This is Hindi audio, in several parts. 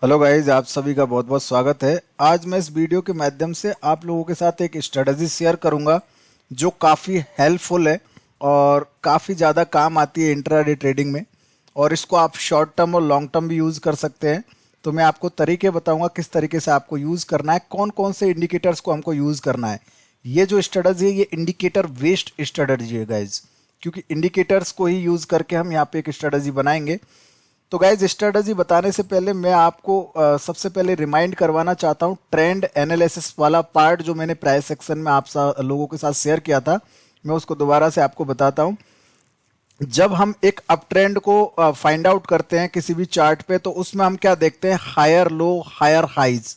हेलो गाइज, आप सभी का बहुत बहुत स्वागत है। आज मैं इस वीडियो के माध्यम से आप लोगों के साथ एक स्ट्रेटजी शेयर करूंगा जो काफ़ी हेल्पफुल है और काफ़ी ज़्यादा काम आती है इंट्राडे ट्रेडिंग में। और इसको आप शॉर्ट टर्म और लॉन्ग टर्म भी यूज़ कर सकते हैं। तो मैं आपको तरीके बताऊंगा किस तरीके से आपको यूज़ करना है, कौन कौन से इंडिकेटर्स को हमको यूज़ करना है। ये जो स्ट्रेटजी है ये इंडिकेटर बेस्ड स्ट्रेटजी है गाइज, क्योंकि इंडिकेटर्स को ही यूज़ करके हम यहाँ पे एक स्ट्रेटजी बनाएंगे। तो गाइज, स्ट्रेटजी बताने से पहले मैं आपको सबसे पहले रिमाइंड करवाना चाहता हूँ ट्रेंड एनालिसिस वाला पार्ट जो मैंने प्राइस सेक्शन में आप लोगों के साथ शेयर किया था। मैं उसको दोबारा से आपको बताता हूँ। जब हम एक अप ट्रेंड को फाइंड आउट करते हैं किसी भी चार्ट पे, तो उसमें हम क्या देखते हैं, हायर लो हायर हाइज।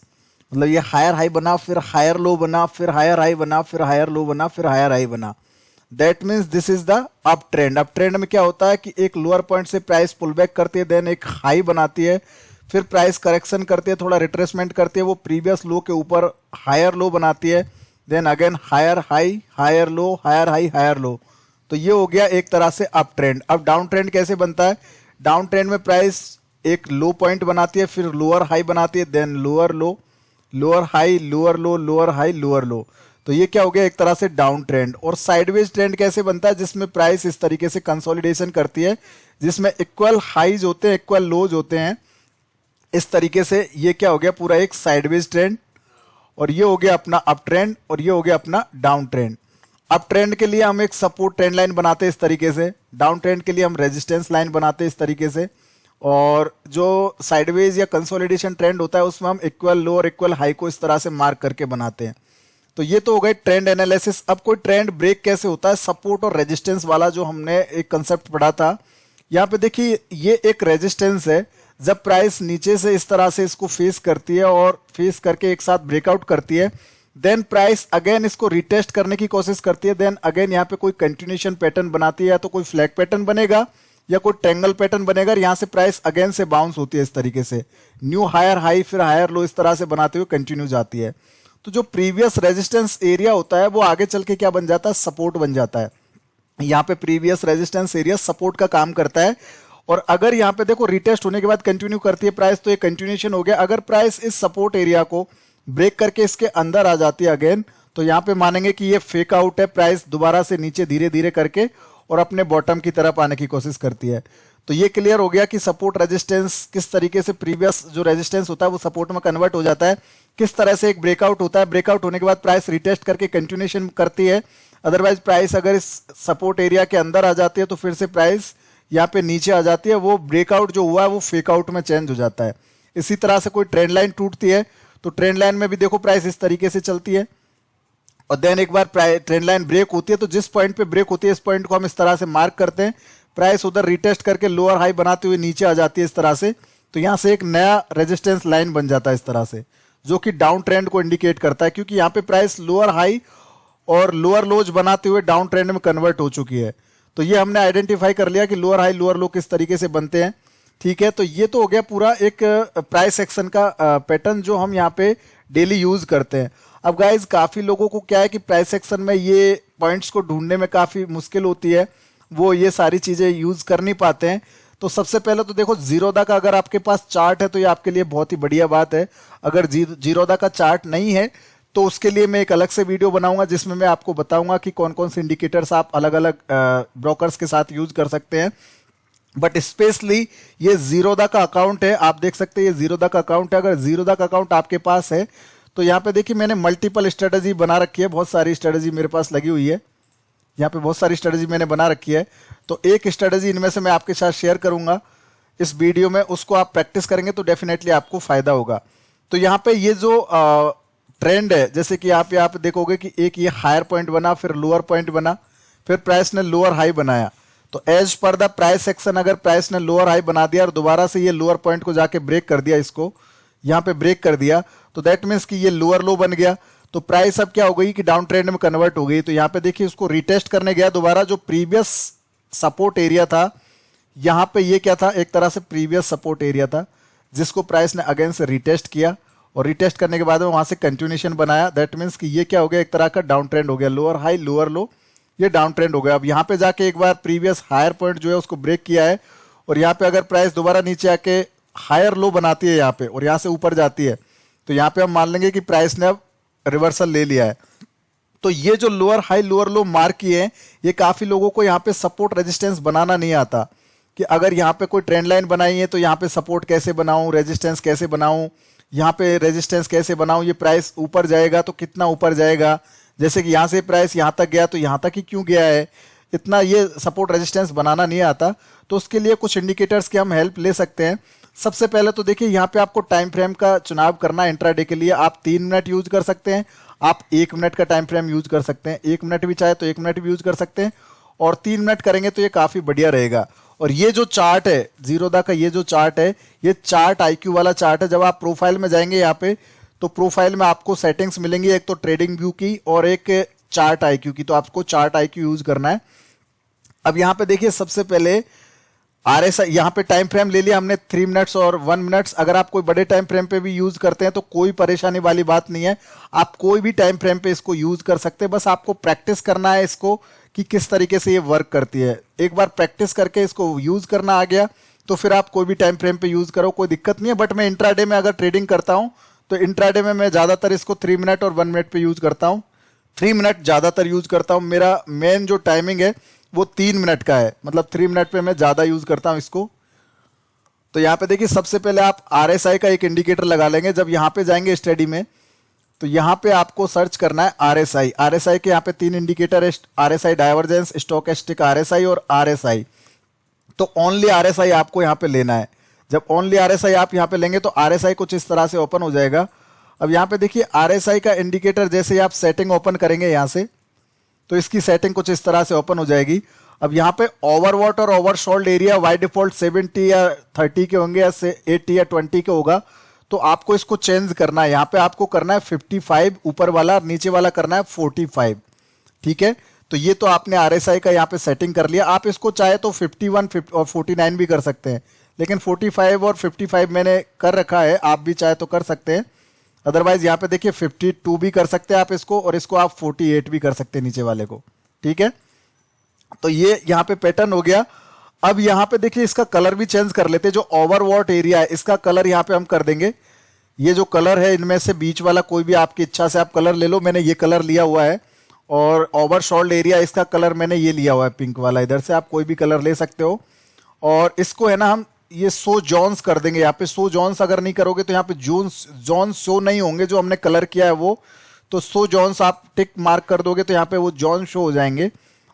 मतलब ये हायर हाई बना, फिर हायर लो बना, फिर हायर हाई बना, फिर हायर लो बना, फिर हायर हाई बना। That means this is the up trend. Up trend में क्या होता है कि एक लोअर पॉइंट से प्राइस पुल बैक करती है, देन एक हाई बनाती है, फिर प्राइस करेक्शन करती है, थोड़ा रिट्रेसमेंट करती है, वो प्रीवियस लो के ऊपर हायर लो बनाती है, then again higher high, higher low, higher high, higher low. तो ये हो गया एक तरह से अप ट्रेंड। अब डाउन ट्रेंड कैसे बनता है? डाउन ट्रेंड में प्राइस एक लो पॉइंट बनाती है, फिर लोअर हाई बनाती है, then lower low, lower high, lower low, lower high, lower low. तो ये क्या हो गया, एक तरह से डाउन ट्रेंड। और साइडवेज ट्रेंड कैसे बनता है? जिसमें प्राइस इस तरीके से कंसोलिडेशन करती है, जिसमें इक्वल हाईज होते हैं, इक्वल लोज होते हैं। इस तरीके से ये क्या हो गया, पूरा एक साइडवेज ट्रेंड। और ये हो गया अपना अप ट्रेंड, और ये हो गया अपना डाउन ट्रेंड। अप ट्रेंड के लिए हम एक सपोर्ट ट्रेंड लाइन बनाते हैं इस तरीके से, डाउन ट्रेंड के लिए हम रेजिस्टेंस लाइन बनाते हैं इस तरीके से। और जो साइडवेज या कंसोलिडेशन ट्रेंड होता है उसमें हम इक्वल लो और इक्वल हाई को इस तरह से मार्क करके बनाते हैं। तो ये तो हो गए ट्रेंड एनालिसिस। अब कोई ट्रेंड ब्रेक कैसे होता है? सपोर्ट और रेजिस्टेंस वाला जो हमने एक कंसेप्ट पढ़ा था, यहाँ पे देखिए ये एक रेजिस्टेंस है। जब प्राइस नीचे से इस तरह से इसको फेस करती है और फेस करके एक साथ ब्रेकआउट करती है, देन प्राइस अगेन इसको रिटेस्ट करने की कोशिश करती है, देन अगेन यहाँ पे कोई कंटिन्यूएशन पैटर्न बनाती है, या तो कोई फ्लैग पैटर्न बनेगा या कोई ट्रायंगल पैटर्न बनेगा। यहाँ से प्राइस अगेन से बाउंस होती है इस तरीके से, न्यू हायर हाई, फिर हायर लो, इस तरह से बनाते हुए कंटिन्यू जाती है। तो जो प्रीवियस रेजिस्टेंस एरिया होता है वो आगे चल के क्या बन जाता है, सपोर्ट बन जाता है। यहाँ पे प्रीवियस रेजिस्टेंस एरिया सपोर्ट का काम करता है। और अगर यहाँ पे देखो रिटेस्ट होने के बाद कंटिन्यू करती है प्राइस, तो ये कंटिन्यूएशन हो गया। अगर प्राइस इस सपोर्ट एरिया को ब्रेक करके इसके अंदर आ जाती है अगेन, तो यहाँ पे मानेंगे कि ये फेक आउट है, प्राइस दोबारा से नीचे धीरे धीरे करके और अपने बॉटम की तरफ आने की कोशिश करती है। तो ये क्लियर हो गया कि सपोर्ट रेजिस्टेंस किस तरीके से प्रीवियस जो रेजिस्टेंस होता है वो सपोर्ट में कन्वर्ट हो जाता है, किस तरह से एक ब्रेकआउट होता है। ब्रेकआउट होने के बाद प्राइस रिटेस्ट करके कंटिन्यूएशन करती है। अदरवाइज प्राइस अगर इस सपोर्ट एरिया के अंदर आ जाती है तो फिर से प्राइस यहाँ पे नीचे आ जाती है, वो ब्रेकआउट जो हुआ है वो फेक आउट में चेंज हो जाता है। इसी तरह से कोई ट्रेंड लाइन टूटती है तो ट्रेंड लाइन में भी देखो प्राइस इस तरीके से चलती है, और देन एक बार ट्रेंड लाइन ब्रेक होती है तो जिस पॉइंट पे ब्रेक होती है इस पॉइंट को हम इस तरह से मार्क करते हैं। प्राइस उधर रिटेस्ट करके लोअर हाई बनाते हुए नीचे आ जाती है इस तरह से, तो यहां से एक नया रेजिस्टेंस लाइन बन जाता है इस तरह से, जो कि डाउन ट्रेंड को इंडिकेट करता है, क्योंकि यहाँ पे प्राइस लोअर हाई और लोअर लोज बनाते हुए डाउन ट्रेंड में कन्वर्ट हो चुकी है। तो ये हमने आइडेंटिफाई कर लिया कि लोअर हाई लोअर लो किस तरीके से बनते हैं। ठीक है, तो ये तो हो गया पूरा एक प्राइस एक्शन का पैटर्न जो हम यहाँ पे डेली यूज करते हैं। अब गाइज, काफी लोगों को क्या है कि प्राइस एक्शन में ये पॉइंट्स को ढूंढने में काफी मुश्किल होती है, वो ये सारी चीजें यूज कर नहीं पाते हैं। तो सबसे पहले तो देखो, जीरोधा का अगर आपके पास चार्ट है तो ये आपके लिए बहुत ही बढ़िया बात है। अगर जीरोधा का चार्ट नहीं है तो उसके लिए मैं एक अलग से वीडियो बनाऊंगा जिसमें मैं आपको बताऊंगा कि कौन कौन से इंडिकेटर्स आप अलग अलग ब्रोकर्स के साथ यूज कर सकते हैं। बट स्पेशली ये जीरोधा का अकाउंट है, आप देख सकते हैं ये जीरोधा का अकाउंट है। अगर जीरोधा का अकाउंट आपके पास है तो यहाँ पे देखिए मैंने मल्टीपल स्ट्रेटजी बना रखी है, बहुत सारी स्ट्रेटजी मेरे पास लगी हुई है। यहाँ पे बहुत सारी स्ट्रेटजी मैंने बना रखी है, तो एक स्ट्रेटजी इनमें से मैं आपके साथ शेयर करूंगा इस वीडियो में, उसको आप प्रैक्टिस करेंगे तो डेफिनेटली आपको फायदा होगा। तो यहाँ पे ये जो ट्रेंड है, जैसे कि आप यहाँ पे देखोगे कि एक ये हायर पॉइंट बना, फिर लोअर पॉइंट बना, फिर प्राइस ने लोअर हाई बनाया। तो as per the price action अगर प्राइस ने लोअर हाई बना दिया और दोबारा से ये लोअर पॉइंट को जाके ब्रेक कर दिया, इसको यहाँ पे ब्रेक कर दिया, तो दैट मीन्स कि ये लोअर लो बन गया। तो प्राइस अब क्या हो गई कि डाउन ट्रेंड में कन्वर्ट हो गई। तो यहाँ पे देखिए उसको रिटेस्ट करने गया दोबारा, जो प्रीवियस सपोर्ट एरिया था, यहाँ पे ये क्या था, एक तरह से प्रीवियस सपोर्ट एरिया था जिसको प्राइस ने अगेन से रिटेस्ट किया, और रिटेस्ट करने के बाद में वहां से कंटिन्यूएशन बनाया। दैट मीन्स कि ये क्या हो गया, एक तरह का डाउन ट्रेंड हो गया, लोअर हाई लोअर लो, ये डाउन ट्रेंड हो गया। अब यहाँ पे जाके एक बार प्रीवियस हायर पॉइंट जो है उसको ब्रेक किया है, और यहाँ पे अगर प्राइस दोबारा नीचे आके हायर लो बनाती है यहाँ पे और यहाँ से ऊपर जाती है, तो यहाँ पे हम मान लेंगे कि प्राइस ने अब रिवर्सल ले लिया है। तो ये जो लोअर हाई लोअर लो मार्क किए हैं, ये काफी लोगों को यहाँ पे सपोर्ट रेजिस्टेंस बनाना नहीं आता कि अगर यहाँ पे कोई ट्रेंड लाइन बनाई है तो यहाँ पे सपोर्ट कैसे बनाऊं, रेजिस्टेंस कैसे बनाऊं, यहाँ पे रेजिस्टेंस कैसे बनाऊं, ये प्राइस ऊपर जाएगा तो कितना ऊपर जाएगा, जैसे कि यहाँ से प्राइस यहाँ तक गया तो यहाँ तक ही क्यों गया है, इतना ये सपोर्ट रेजिस्टेंस बनाना नहीं आता। तो उसके लिए कुछ इंडिकेटर्स की हम हेल्प ले सकते हैं। सबसे पहले तो देखिए यहाँ पे आपको टाइम फ्रेम का चुनाव करना है। इंट्राडे के लिए आप 3 मिनट यूज कर सकते हैं, आप 1 मिनट का टाइम फ्रेम यूज कर सकते हैं, 1 मिनट भी चाहे तो 1 मिनट भी यूज कर सकते हैं, और 3 मिनट करेंगे तो ये काफी बढ़िया रहेगा। और ये जो चार्ट है जीरोधा का, ये जो चार्ट है ये चार्ट आईक्यू वाला चार्ट है। जब आप प्रोफाइल में जाएंगे यहाँ पे तो प्रोफाइल में आपको सेटिंग्स मिलेंगी, एक तो ट्रेडिंग व्यू की और एक चार्ट आईक्यू की, तो आपको चार्ट आईक्यू यूज करना है। अब यहाँ पे देखिए सबसे पहले आरएसआई, यहाँ पे टाइम फ्रेम ले लिया हमने 3 मिनट्स और 1 मिनट्स। अगर आप कोई बड़े टाइम फ्रेम पे भी यूज करते हैं तो कोई परेशानी वाली बात नहीं है, आप कोई भी टाइम फ्रेम पे इसको यूज कर सकते हैं। बस आपको प्रैक्टिस करना है इसको कि किस तरीके से ये वर्क करती है। एक बार प्रैक्टिस करके इसको यूज करना आ गया तो फिर आप कोई भी टाइम फ्रेम पे यूज करो, कोई दिक्कत नहीं है। बट मैं इंट्राडे में अगर ट्रेडिंग करता हूं तो इंट्राडे में मैं ज्यादातर इसको 3 मिनट और 1 मिनट पे यूज करता हूं। 3 मिनट ज्यादातर यूज करता हूं, मेरा मेन जो टाइमिंग है वो 3 मिनट का है, मतलब 3 मिनट पे मैं ज्यादा यूज करता हूं इसको। तो यहाँ पे देखिए सबसे पहले आप आरएसआई का एक इंडिकेटर लगा लेंगे। जब यहाँ पे जाएंगे स्टडी में तो यहाँ पे आपको सर्च करना है आरएसआई। आरएसआई के यहाँ पे 3 इंडिकेटर है, आरएसआई डाइवर्जेंस, स्टोकेस्टिक आरएसआई और आरएसआई। तो ओनली आरएसआई आपको यहाँ पे लेना है। जब ओनली आरएसआई आप यहाँ पे लेंगे तो आरएसआई कुछ इस तरह से ओपन हो जाएगा। अब यहाँ पे देखिए आरएसआई का इंडिकेटर जैसे आप सेटिंग ओपन करेंगे यहाँ से तो इसकी सेटिंग कुछ इस तरह से ओपन हो जाएगी। अब यहाँ पे ओवरवॉट और ओवरसोल्ड एरिया बाय डिफॉल्ट 70 या 30 के होंगे या 80 या 20 के होगा, तो आपको इसको चेंज करना है। यहाँ पे आपको करना है 55 ऊपर वाला, नीचे वाला करना है 45। ठीक है, तो ये तो आपने आरएसआई का यहाँ पे सेटिंग कर लिया। आप इसको चाहे तो 51 और 49 भी कर सकते हैं, लेकिन 45 और 55 मैंने कर रखा है, आप भी चाहे तो कर सकते हैं। अदरवाइज यहाँ पे देखिए 52 भी कर सकते हैं आप इसको, और इसको आप 48 भी कर सकते हैं नीचे वाले को। ठीक है, तो ये यहाँ पे पैटर्न हो गया। अब यहाँ पे देखिए इसका कलर भी चेंज कर लेते हैं। जो ओवरवॉट एरिया है इसका कलर यहाँ पे हम कर देंगे, ये जो कलर है इनमें से बीच वाला कोई भी आपकी इच्छा से आप कलर ले लो। मैंने ये कलर लिया हुआ है। और ओवरसोल्ड एरिया इसका कलर मैंने ये लिया हुआ है पिंक वाला, इधर से आप कोई भी कलर ले सकते हो। और इसको है ना हम ये शो जोन्स कर देंगे। यहाँ पे शो जोन्स अगर नहीं करोगे तो यहाँ पे जोन्स शो नहीं होंगे जो हमने कलर किया है वो, तो शो जोन्स आप टिक मार्क कर दोगे तो यहाँ पे वो जोन शो हो जाएंगे।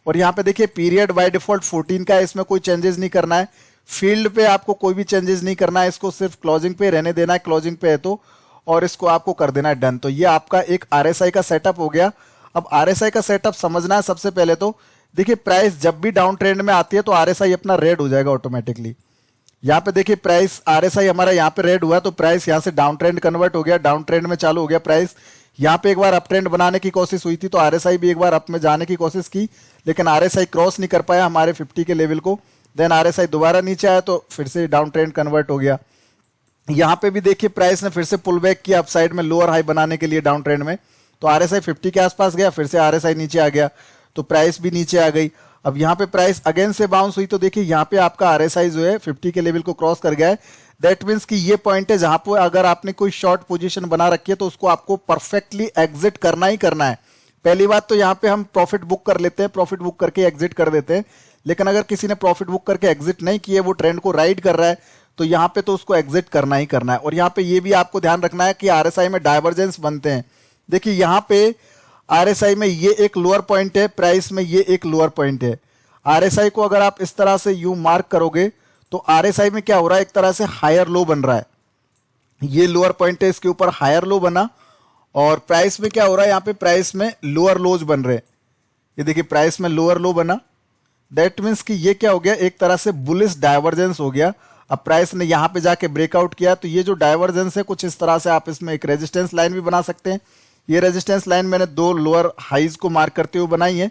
और यहाँ पे देखिए पीरियड बाय डिफॉल्ट 14 का है, इसमें कोई चेंजेस नहीं करना है। फील्ड पे आपको कोई भी चेंजेस नहीं करना है, इसको सिर्फ क्लोजिंग पे रहने देना है, क्लोजिंग पे है तो, और इसको आपको कर देना है डन। तो ये आपका एक आरएसआई का सेटअप हो गया। अब आरएसआई का सेटअप समझना है सबसे पहले तो देखिए प्राइस जब भी डाउन ट्रेंड में आती है तो आरएसआई अपना रेड हो जाएगा ऑटोमेटिकली। यहाँ पे देखिए प्राइस आरएसआई हमारा यहाँ पे रेड हुआ तो प्राइस यहाँ से डाउन ट्रेंड कन्वर्ट हो गया, डाउन ट्रेंड में चालू हो गया प्राइस। यहाँ पे एक बार अप ट्रेंड बनाने की कोशिश हुई थी तो आरएसआई भी एक बार अप में जाने की कोशिश की, लेकिन आरएसआई क्रॉस नहीं कर पाया हमारे 50 के लेवल को। देन आरएसआई दोबारा नीचे आया तो फिर से डाउन ट्रेंड कन्वर्ट हो गया। यहाँ पे भी देखिए प्राइस ने फिर से पुल बैक किया अपसाइड में लोअर हाई बनाने के लिए डाउन ट्रेंड में, तो आरएसआई 50 के आसपास गया, फिर से आरएसआई नीचे आ गया तो प्राइस भी नीचे आ गई। अब यहाँ पे प्राइस अगेन से बाउंस हुई तो देखिए यहाँ पे आपका आरएसआई जो है 50 के लेवल को क्रॉस कर गया है। दैट मीन्स कि ये पॉइंट है जहां पर अगर आपने कोई शॉर्ट पोजीशन बना रखी है तो उसको आपको परफेक्टली एग्जिट करना ही करना है। पहली बात तो यहाँ पे हम प्रॉफिट बुक कर लेते हैं, प्रॉफिट बुक करके एग्जिट कर देते हैं, लेकिन अगर किसी ने प्रॉफिट बुक करके एग्जिट नहीं किए, वो ट्रेंड को राइड कर रहा है तो यहाँ पे तो उसको एग्जिट करना ही करना है। और यहाँ पे ये भी आपको ध्यान रखना है कि आरएसआई में डाइवर्जेंस बनते हैं। देखिए यहाँ पे आरएसआई में ये एक लोअर पॉइंट है, प्राइस में ये एक लोअर पॉइंट है। आरएसआई को अगर आप इस तरह से यू मार्क करोगे तो आरएसआई में क्या हो रहा है, एक तरह से हायर लो बन रहा है। ये लोअर पॉइंट है, इसके ऊपर हायर लो बना, और प्राइस में क्या हो रहा है, यहाँ पे प्राइस में लोअर लोज बन रहे हैं। ये देखिए प्राइस में लोअर लो बना, दैट मीन्स कि ये क्या हो गया, एक तरह से बुलिश डाइवर्जेंस हो गया। अब प्राइस ने यहाँ पे जाके ब्रेकआउट किया तो ये जो डाइवर्जेंस है कुछ इस तरह से आप इसमें एक रेजिस्टेंस लाइन भी बना सकते हैं। ये रेजिस्टेंस लाइन मैंने 2 लोअर हाइज को मार्क करते हुए बनाई है।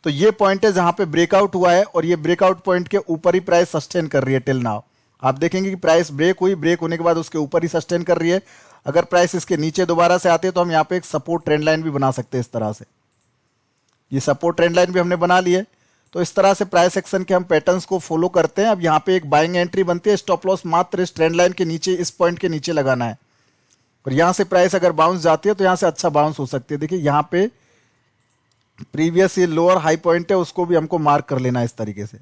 तो ये पॉइंट है जहां पे ब्रेकआउट हुआ है और ये ब्रेकआउट पॉइंट के ऊपर ही प्राइस सस्टेन कर रही है टिल नाउ। आप देखेंगे कि प्राइस ब्रेक हुई, ब्रेक होने के बाद उसके ऊपर ही सस्टेन कर रही है। अगर प्राइस इसके नीचे दोबारा से आती है तो हम यहाँ पे एक सपोर्ट ट्रेंड लाइन भी बना सकते हैं इस तरह से। ये सपोर्ट ट्रेंड लाइन भी हमने बना ली है। तो इस तरह से प्राइस एक्शन के हम पैटर्न्स को फॉलो करते हैं। अब यहाँ पे एक बाइंग एंट्री बनती है, स्टॉप लॉस मात्र इस ट्रेंड लाइन के नीचे, इस पॉइंट के नीचे लगाना है। और यहाँ से प्राइस अगर बाउंस जाती है तो यहाँ से अच्छा बाउंस हो सकती है। देखिए यहाँ पे प्रीवियस ये लोअर हाई पॉइंट है, उसको भी हमको मार्क कर लेना है इस तरीके से,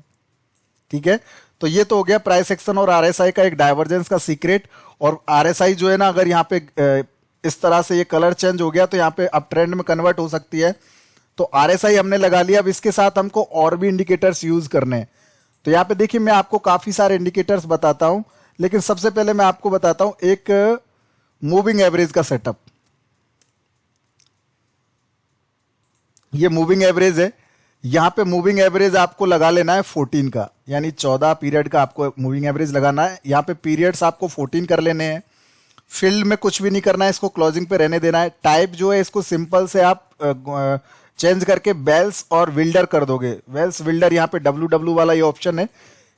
ठीक है। तो ये तो हो गया प्राइस एक्शन और आरएसआई का एक डाइवर्जेंस का सीक्रेट। और आरएसआई जो है ना, अगर यहाँ पे इस तरह से ये कलर चेंज हो गया तो यहाँ पे अब ट्रेंड में कन्वर्ट हो सकती है। तो आरएसआई हमने लगा लिया। अब इसके साथ हमको और भी इंडिकेटर्स यूज करने हैं। तो यहाँ पे देखिए मैं आपको काफी सारे इंडिकेटर्स बताता हूं, लेकिन सबसे पहले मैं आपको बताता हूं एक मूविंग एवरेज का सेटअप। ये मूविंग एवरेज है। यहाँ पे मूविंग एवरेज आपको लगा लेना है 14 का, यानी 14 पीरियड का आपको मूविंग एवरेज लगाना है। यहाँ पे पीरियड्स आपको 14 कर लेने हैं। फील्ड में कुछ भी नहीं करना है, इसको क्लोजिंग पे रहने देना है। टाइप जो है इसको सिंपल से आप चेंज करके वेल्स और विल्डर कर दोगे। वेल्स विल्डर, यहाँ पे WW वाला ये ऑप्शन है,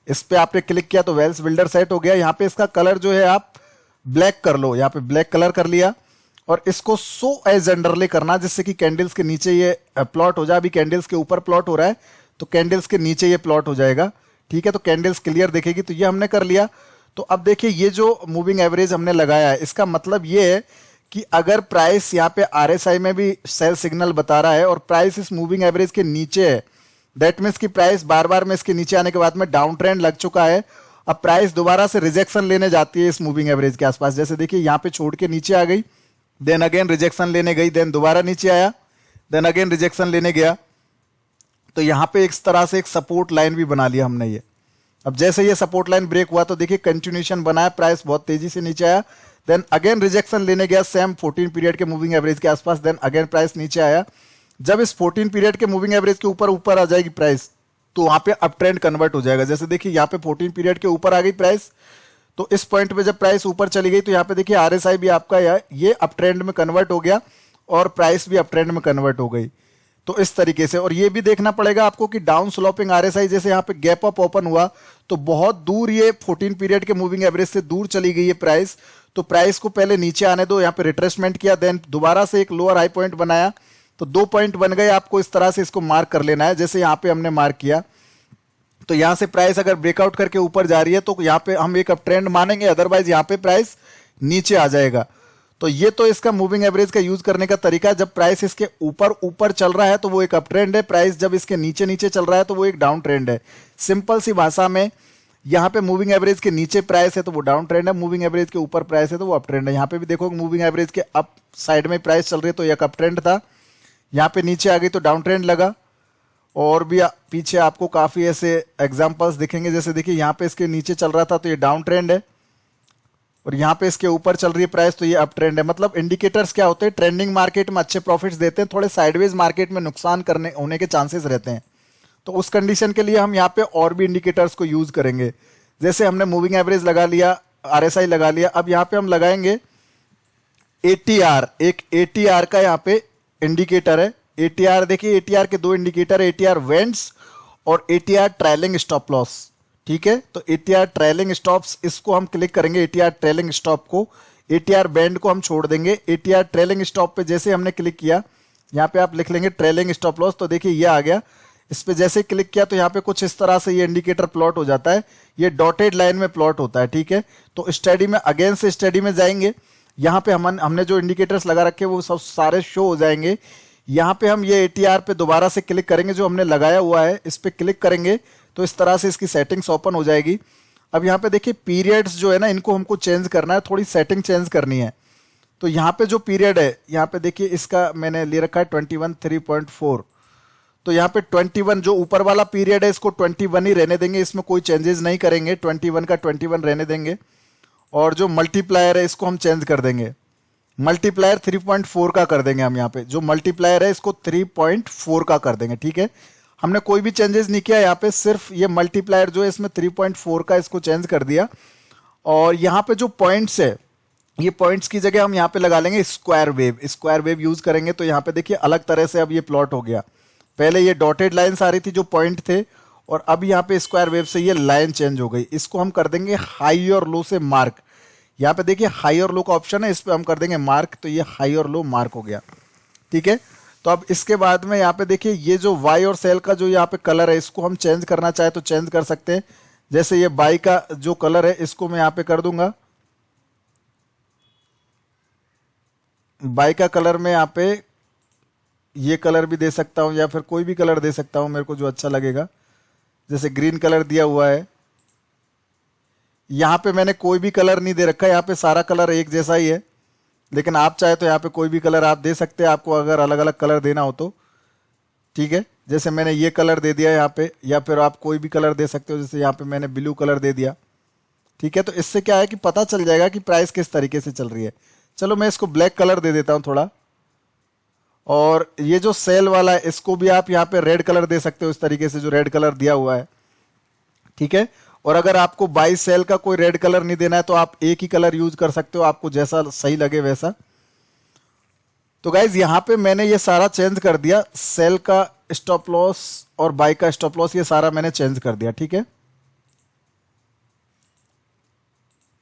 इस पे आपने क्लिक किया तो वेल्स विल्डर सेट हो गया। यहाँ पे इसका कलर जो है आप ब्लैक कर लो, यहाँ पे ब्लैक कलर कर लिया। और इसको शो एज अंडरले करना, जिससे कि कैंडल्स के नीचे ये प्लॉट हो जाए। अभी कैंडल्स के ऊपर प्लॉट हो रहा है तो कैंडल्स के नीचे ये प्लॉट हो जाएगा, ठीक है। तो कैंडल्स क्लियर दिखेगी। तो ये हमने कर लिया। तो अब देखिए ये जो मूविंग एवरेज हमने लगाया है, इसका मतलब ये है कि अगर प्राइस यहाँ पे आरएसआई में भी सेल सिग्नल बता रहा है और प्राइस इस मूविंग एवरेज के नीचे है, दैट मीन्स कि प्राइस बार बार में इसके नीचे आने के बाद में डाउन ट्रेंड लग चुका है। अब प्राइस दोबारा से रिजेक्शन लेने जाती है इस मूविंग एवरेज के आसपास। जैसे देखिए यहाँ पे छोड़ के नीचे आ गई, देन अगेन रिजेक्शन लेने गई, देन दोबारा नीचे आया, देन अगेन रिजेक्शन लेने गया। तो यहाँ पे इस तरह से एक सपोर्ट लाइन भी बना लिया हमने ये। अब जैसे ये सपोर्ट लाइन ब्रेक हुआ तो देखिए कंटिन्यूएशन बनाया, प्राइस बहुत तेजी से नीचे आया, देन अगेन रिजेक्शन लेने गया सेम 14 पीरियड के मूविंग एवरेज के आसपास, देन अगेन प्राइस नीचे आया। जब इस 14 पीरियड के मूविंग एवरेज के ऊपर आ जाएगी प्राइस, तो वहां पे अप ट्रेंड कन्वर्ट हो जाएगा। जैसे देखिए यहाँ पे 14 पीरियड के ऊपर आ गई प्राइस, तो इस पॉइंट पे जब प्राइस ऊपर चली गई तो यहाँ पे देखिए आरएसआई भी आपका ये अप ट्रेंड में कन्वर्ट हो गया और प्राइस भी अप ट्रेंड में कन्वर्ट हो गई। तो इस तरीके से। और ये भी देखना पड़ेगा आपको कि डाउन स्लोपिंग आरएसआई, जैसे यहाँ पे गैप अप ओपन हुआ तो बहुत दूर ये 14 पीरियड के मूविंग एवरेज से दूर चली गई है प्राइस। तो प्राइस को पहले नीचे आने दो, यहाँ पे रिट्रेसमेंट किया, देन दोबारा से एक लोअर हाई पॉइंट बनाया। तो 2 पॉइंट बन गए, आपको इस तरह से इसको मार्क कर लेना है जैसे यहाँ पे हमने मार्क किया। तो यहाँ से प्राइस अगर ब्रेकआउट करके ऊपर जा रही है तो यहाँ पे हम एक अप ट्रेंड मानेंगे, अदरवाइज यहाँ पे प्राइस नीचे आ जाएगा। तो ये तो इसका मूविंग एवरेज का यूज करने का तरीका है। जब प्राइस इसके ऊपर चल रहा है तो वो एक अप ट्रेंड है, प्राइस जब इसके नीचे चल रहा है तो वो एक डाउन ट्रेंड है। सिंपल सी भाषा में, यहाँ पे मूविंग एवरेज के नीचे प्राइस है तो वो डाउन ट्रेंड है, मूविंग एवरेज के ऊपर प्राइस है तो वो अप ट्रेंड है। यहाँ पे भी देखो मूविंग एवरेज के अप साइड में प्राइस चल रही है तो एक अप ट्रेंड था, यहाँ पे नीचे आ गई तो डाउन ट्रेंड लगा। और भी पीछे आपको काफी ऐसे एग्जांपल्स दिखेंगे, जैसे देखिए यहाँ पे इसके नीचे चल रहा था तो ये डाउन ट्रेंड है, और यहाँ पे इसके ऊपर चल रही है प्राइस तो ये अप ट्रेंड है। मतलब इंडिकेटर्स क्या होते हैं, ट्रेंडिंग मार्केट में अच्छे प्रॉफिट्स देते हैं, थोड़े साइडवेज मार्केट में नुकसान करने होने के चांसेस रहते हैं। तो उस कंडीशन के लिए हम यहाँ पे और भी इंडिकेटर्स को यूज करेंगे। जैसे हमने मूविंग एवरेज लगा लिया, आरएसआई लगा लिया, अब यहाँ पे हम लगाएंगे एटीआर। एक एटीआर का यहाँ पे इंडिकेटर है। एटीआर देखिए, एटीआर के 2 इंडिकेटर है, एटीआर वेंट्स और एटीआर ट्रेलिंग स्टॉप लॉस, ठीक है। तो एटीआर ट्रेलिंग स्टॉप्स, इसको हम क्लिक करेंगे, एटीआर ट्रेलिंग स्टॉप को, एटीआर बैंड को हम छोड़ देंगे। एटीआर ट्रेलिंग स्टॉप पे जैसे हमने क्लिक किया, यहाँ पे आप लिख लेंगे ट्रेलिंग स्टॉप लॉस, तो देखिए ये आ गया। इस पे जैसे क्लिक किया तो यहाँ पे कुछ इस तरह से ये इंडिकेटर प्लॉट हो जाता है, ये डॉटेड लाइन में प्लॉट होता है, ठीक है। तो स्टडी में अगेन से स्टडी में जाएंगे, यहाँ पे हमने जो इंडिकेटर्स लगा रखे वो सब सारे शो हो जाएंगे। यहाँ पे हम ये एटीआर पे दोबारा से क्लिक करेंगे, जो हमने लगाया हुआ है इस पे क्लिक करेंगे तो इस तरह से इसकी सेटिंग्स ओपन हो जाएगी। अब यहाँ पे देखिए पीरियड्स जो है ना, इनको हमको चेंज करना है, थोड़ी सेटिंग चेंज करनी है। तो यहाँ पे जो पीरियड है, यहाँ पे देखिए इसका मैंने ले रखा है 21 3.4, तो यहाँ पे 21 जो ऊपर वाला पीरियड है इसको 21 ही रहने देंगे, इसमें कोई चेंजेस नहीं करेंगे, 21 का 21 रहने देंगे। और जो मल्टीप्लायर है इसको हम चेंज कर देंगे, मल्टीप्लायर 3.4 का कर देंगे। हम यहाँ पे जो मल्टीप्लायर है इसको 3.4 का कर देंगे, ठीक है। हमने कोई भी चेंजेस नहीं किया, यहाँ पे सिर्फ ये मल्टीप्लायर जो है इसमें 3.4 का इसको चेंज कर दिया। और यहाँ पे जो पॉइंट्स है, ये पॉइंट्स की जगह हम यहाँ पे लगा लेंगे square wave. Square wave use करेंगे तो यहाँ पे देखिए अलग तरह से अब ये प्लॉट हो गया। पहले ये डॉटेड लाइन्स आ रही थी जो पॉइंट थे, और अब यहाँ पे स्क्वायर वेव से ये लाइन चेंज हो गई। इसको हम कर देंगे हाई और लो से मार्क। यहाँ पे देखिए हाई और लो का ऑप्शन है, इस पे हम कर देंगे मार्क, तो ये हाई और लो मार्क हो गया, ठीक है। तो अब इसके बाद में यहाँ पे देखिए ये जो बाई और सेल का जो यहाँ पे कलर है इसको हम चेंज करना चाहे तो चेंज कर सकते हैं। जैसे ये बाई का जो कलर है इसको मैं यहाँ पे कर दूंगा, बाई का कलर में यहाँ पे ये कलर भी दे सकता हूँ या फिर कोई भी कलर दे सकता हूँ मेरे को जो अच्छा लगेगा। जैसे ग्रीन कलर दिया हुआ है, यहाँ पे मैंने कोई भी कलर नहीं दे रखा है, यहाँ पे सारा कलर एक जैसा ही है, लेकिन आप चाहे तो यहाँ पे कोई भी कलर आप दे सकते हैं, आपको अगर अलग अलग कलर देना हो तो। ठीक है, जैसे मैंने ये कलर दे दिया यहाँ पे, या फिर आप कोई भी कलर दे सकते हो, जैसे यहाँ पे मैंने ब्लू कलर दे दिया। ठीक है, तो इससे क्या है कि पता चल जाएगा कि प्राइस किस तरीके से चल रही है। चलो मैं इसको ब्लैक कलर दे देता हूँ थोड़ा, और ये जो सेल वाला है इसको भी आप यहाँ पे रेड कलर दे सकते हो, इस तरीके से जो रेड कलर दिया हुआ है। ठीक है, और अगर आपको बाई सेल का कोई रेड कलर नहीं देना है तो आप एक ही कलर यूज कर सकते हो, आपको जैसा सही लगे वैसा। तो गाइज यहाँ पे मैंने ये सारा चेंज कर दिया, सेल का स्टॉप लॉस और बाई का स्टॉप लॉस ये सारा मैंने चेंज कर दिया। ठीक है,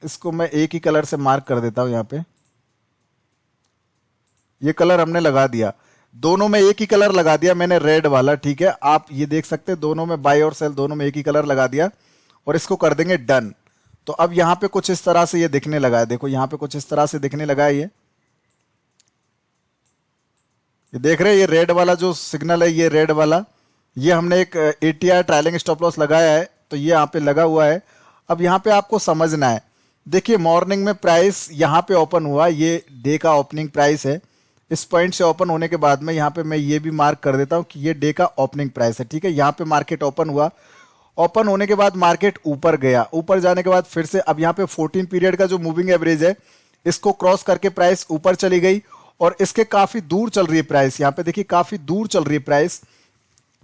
इसको मैं एक ही कलर से मार्क कर देता हूं, यहाँ पे ये कलर हमने लगा दिया, दोनों में एक ही कलर लगा दिया मैंने, रेड वाला। ठीक है, आप ये देख सकते हैं दोनों में बाई और सेल दोनों में एक ही कलर लगा दिया, और इसको कर देंगे डन। तो अब यहाँ पे कुछ इस तरह से ये दिखने लगा है, देखो यहाँ पे कुछ इस तरह से दिखने लगा है। ये देख रहे हैं, ये रेड वाला जो सिग्नल है, ये रेड वाला, ये हमने एक ATR ट्रायलिंग स्टॉप लॉस लगाया है, तो ये यहाँ पे लगा हुआ है। अब यहाँ पे आपको समझना है, देखिए मॉर्निंग में प्राइस यहाँ पे ओपन हुआ, ये डे का ओपनिंग प्राइस है। इस पॉइंट से ओपन होने के बाद में यहाँ पे मैं ये भी मार्क कर देता हूँ कि ये डे का ओपनिंग प्राइस है। ठीक है, यहाँ पे मार्केट ओपन हुआ, ओपन होने के बाद मार्केट ऊपर गया, ऊपर जाने के बाद फिर से अब यहाँ पे 14 पीरियड का जो मूविंग एवरेज है इसको क्रॉस करके प्राइस ऊपर चली गई, और इसके काफी दूर चल रही है प्राइस। यहाँ पे देखिए काफी दूर चल रही है प्राइस,